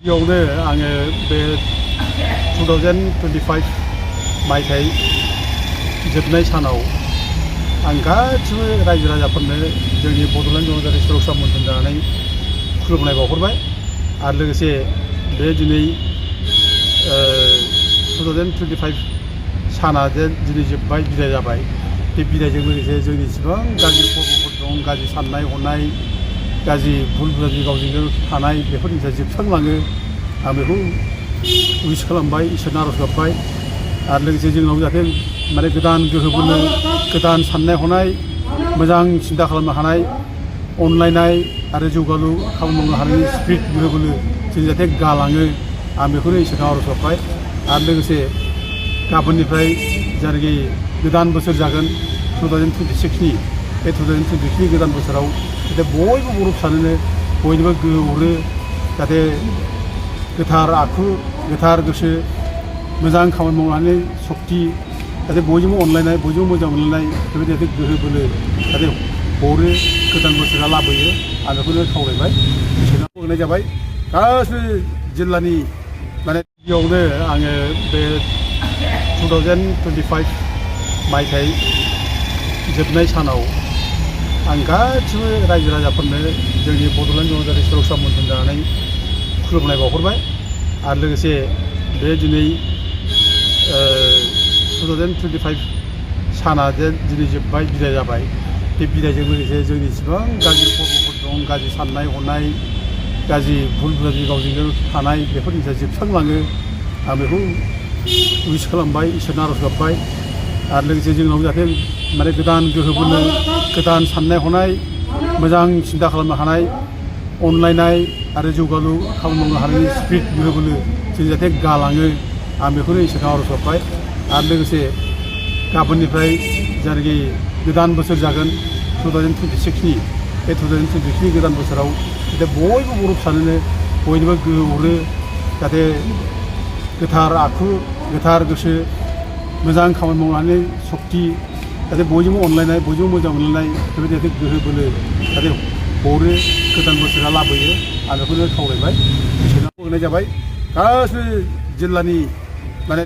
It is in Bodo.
गिबियावनो आङो बे 2025 मायथाइ जोबनाय सानाव आं गासिबो रायजो राजाफोरनो जोंनि बड'लेण्ड जनजाति सुरक्षा मन्थन जानानै खुलुमनाय बावहरबाय आरो लोगोसे बे दिनै 2025 साना जे दिनै जोब्बाय बिदाय जाबाय बे बिदायजों लोगोसे जोंनि जेसेबां गाज्रि खर्मफोर दं गाज्रि साननाय हनाय गाज्रि भुल बुजादि गावजों गाव थानाय बेफोर जिनिसा जोबस्रांलाङो आं बेखौ उइस खालामबाय इसोरनो आरज गाबबाय आरो लोगोसे जोंनाव जाहाथे माने गोदान गोहो बोलो गोदान साननाय हनाय मोजां सिन्था खालामनो हानाय अनलायनाय आरो जौगालु खामानि मावनो हानायनि स्पिरिट गोहो बोलो जों जाहाथे गालाङो आं बेखौनो इसोरनो आरज गाबबाय आरो लोगोसे गाबोननिफ्राय जायनाखि गोदान बोसोर जागोन 2026नि बे 2026नि गोदान बोसोराव जाहाथे बयबो बर' फिसानोनो बयनिबो गोहो हरो जाहाथे गोथार आखु गोथार गोसो मोजां खामानि मावनानै सक्ति जाहाथे बयजोंबो अनलायनाय बयजोंबो मोजां मोनलायनाय बेबायदि जाहाथे गोहो बोलो जाहाथे हरो गोदान बोसोरा लाबोयो आं बेखौनो खावलायबाय इसोरनाव होनाय जाबाय गासिबो जिल्लानि माने गिबियावनो आङो बे 2025 मायथाइ जोबनाय सानाव आं गासिबो रायजो राजाफोरनो जोंनि बड'लेण्ड जनजाति सुरक्षा मन्थन जानानै खुलुमनाय बावहरबाय आरो लोगोसे बे दिनै 2025 साना जे दिनै जोब्बाय बिदाय जाबाय बे बिदायजों लोगोसे जोंनि जेसेबां गाज्रि खर्मफोर दं गाज्रि साननाय हनाय गाज्रि भुल बुजादि गावजों गाव थानाय बेफोर जिनिसा जोबस्रांलाङो आं बेखौ उइस खालामबाय इसोरनो आरज गाबबाय आरो लोगोसे जोंनाव जाहाथे माने गोदान गोहो बोलो गोदान साननाय हनाय मोजां सिन्था खालामनो हानाय अनलायनाय आरो जौगालु खामानि मावनो हानायनि स्पिरिट गोहो बोलो जों जाहाथे गालाङो आं बेखौनो इसोरनो आरज गाबबाय आरो लोगोसे गाबोननिफ्राय जायनाखि गोदान बोसोर जागोन 2026नि बे 2026नि गोदान बोसोराव जाहाथे बयबो बर' फिसानोनो बयनिबो गोहो हरो जाहाथे गोथार आखु गोथार गोसो मोजां खामानि मावनानै सक्ति जाहाथे बयजोंबो अनलायनाय बयजोंबो मोजां मोनलायनाय बेबायदि जाहाथे गोहो बोलो जाहाथे हरो गोदान बोसोरा लाबोयो आं बेखौनो खावलायबाय इसोरनाव होनाय जाबाय गासिबो जिल्लानि